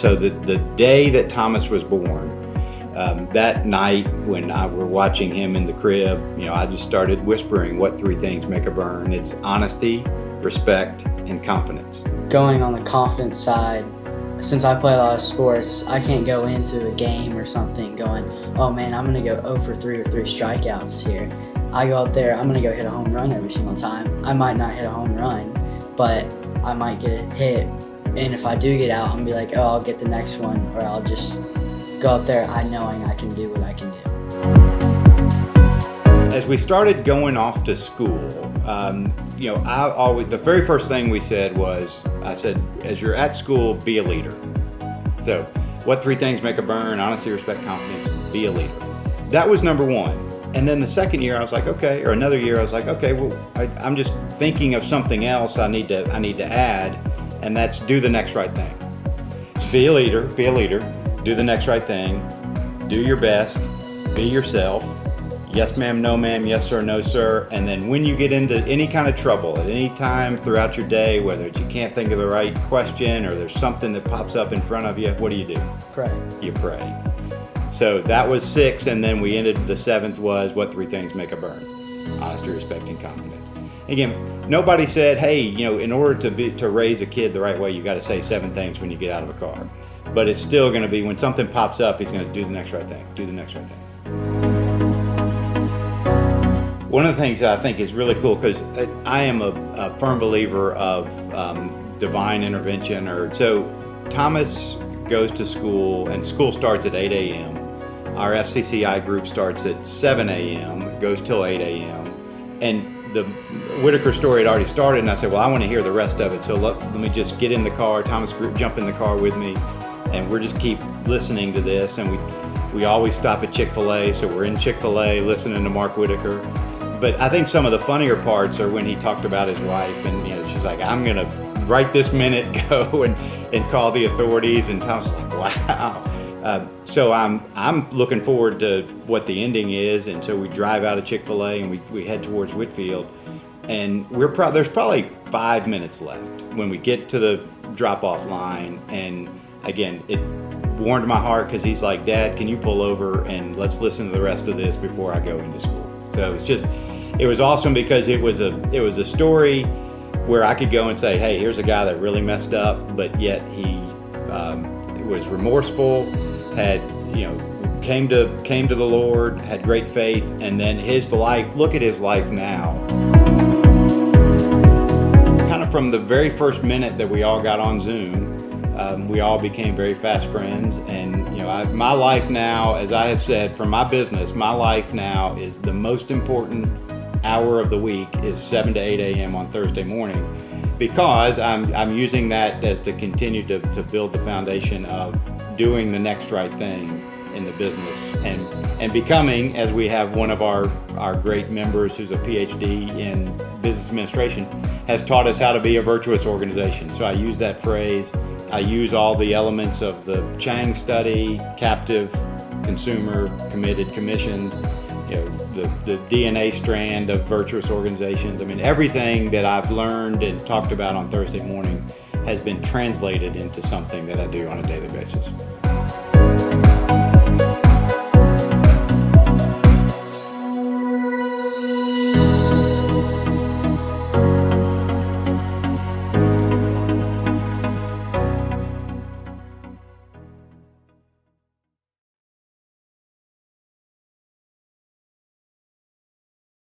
So the day that Thomas was born, that night when we're watching him in the crib, I just started whispering what three things make a Byrne. It's honesty, respect, and confidence. Going on the confidence side, since I play a lot of sports, I can't go into a game or something going, oh man, I'm going to go 0 for 3 or 3 strikeouts here. I go out there, I'm going to go hit a home run every single time. I might not hit a home run, but I might get a hit. And if I do get out, I'm going to be like, oh, I'll get the next one, or I'll just go out there knowing I can do what I can do. As we started going off to school, the very first thing we said was, I said, as you're at school, be a leader. So, what three things make a Byrne? Honesty, respect, confidence, be a leader. That was number one. And then the second year, I was like, okay, or another year, I was like, okay, well, I'm just thinking of something else I need to add, and that's do the next right thing. Be a leader, do the next right thing, do your best, be yourself. Yes, ma'am, no, ma'am, yes, sir, no, sir. And then when you get into any kind of trouble at any time throughout your day, whether it's you can't think of the right question or there's something that pops up in front of you, what do? Pray. You pray. So that was 6, and then we ended the 7th was what three things make a Byrne? Honesty, respect, and confidence. Again, nobody said, hey, in order to raise a kid the right way, you got to say 7 things when you get out of a car. But it's still going to be when something pops up, he's going to do the next right thing, do the next right thing. One of the things that I think is really cool, because I am a firm believer of divine intervention. So Thomas goes to school, and school starts at 8 a.m. Our FCCI group starts at 7 a.m., it goes till 8 a.m. And the Whitaker story had already started, and I said, well, I want to hear the rest of it, so let me just get in the car. Thomas jump in the car with me, and we're just keep listening to this. And we always stop at Chick-fil-A, so we're in Chick-fil-A listening to Mark Whitaker. But I think some of the funnier parts are when he talked about his wife, and she's like, I'm gonna right this minute go and call the authorities. And Thomas was like, wow. So I'm looking forward to what the ending is, and so we drive out of Chick-fil-A and we head towards Whitfield, and there's probably 5 minutes left when we get to the drop-off line. And again, it warmed my heart, because he's like, Dad, can you pull over and let's listen to the rest of this before I go into school? So it was awesome, because it was a story where I could go and say, hey, here's a guy that really messed up, but yet he was remorseful, had came to the Lord, had great faith, and then his life. Look at his life now. Kind of from the very first minute that we all got on Zoom, we all became very fast friends. And my life now, as I have said, for my business, my life now is the most important hour of the week is 7 to 8 a.m. on Thursday morning, because I'm using that as to continue to build the foundation of doing the next right thing in the business, and becoming, as we have one of our great members who's a PhD in business administration, has taught us how to be a virtuous organization. So I use that phrase. I use all the elements of the Chang study: captive, consumer, committed, commissioned, the DNA strand of virtuous organizations. I mean, everything that I've learned and talked about on Thursday morning has been translated into something that I do on a daily basis.